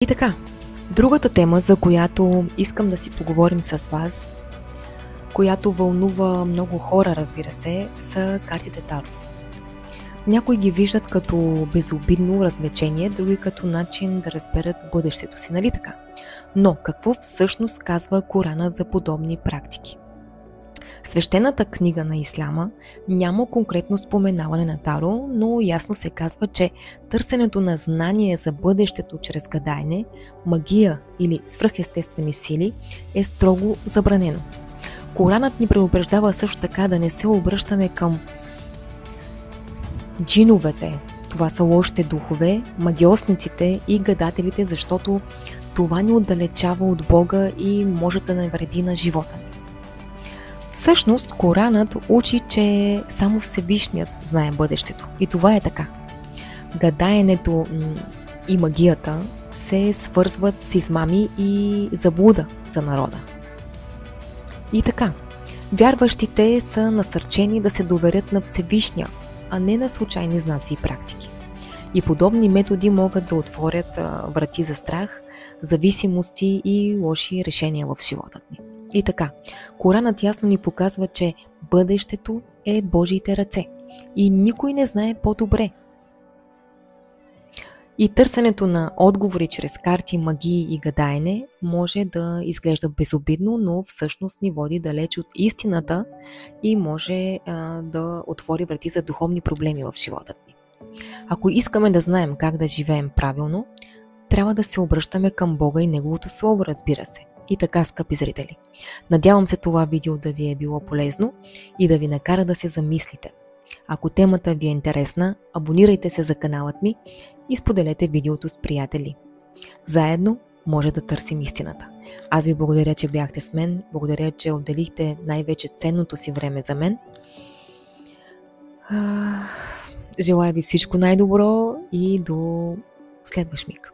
И така, другата тема, за която искам да си поговорим с вас, която вълнува много хора, разбира се, са картите Таро. Някои ги виждат като безобидно развлечение, други като начин да разберат бъдещето си, нали така? Но какво всъщност казва Коранът за подобни практики? Свещената книга на Исляма няма конкретно споменаване на Таро, но ясно се казва, че търсенето на знание за бъдещето чрез гадаене, магия или свръхестествени сили е строго забранено. Коранът ни предупреждава също така да не се обръщаме към джиновете, това са лошите духове, магиосниците и гадателите, защото това ни отдалечава от Бога и може да навреди на живота ни. Всъщност, Коранът учи, че само Всевишният знае бъдещето. И това е така. Гадаенето и магията се свързват с измами и заблуда за народа. И така, вярващите са насърчени да се доверят на Всевишния, а не на случайни знаци и практики. И подобни методи могат да отворят врати за страх, зависимости и лоши решения в живота ни. И така, Коранът ясно ни показва, че бъдещето е Божиите ръце и никой не знае по-добре. И търсенето на отговори чрез карти, магии и гадаене може да изглежда безобидно, но всъщност ни води далеч от истината и може да отвори врати за духовни проблеми в живота ни. Ако искаме да знаем как да живеем правилно, трябва да се обръщаме към Бога и Неговото Слово, разбира се. И така, скъпи зрители, надявам се това видео да ви е било полезно и да ви накара да се замислите. Ако темата ви е интересна, абонирайте се за каналът ми и споделете видеото с приятели. Заедно може да търсим истината. Аз ви благодаря, че бяхте с мен, благодаря, че отделихте най-вече ценното си време за мен. Желая ви всичко най-добро и до следващ миг.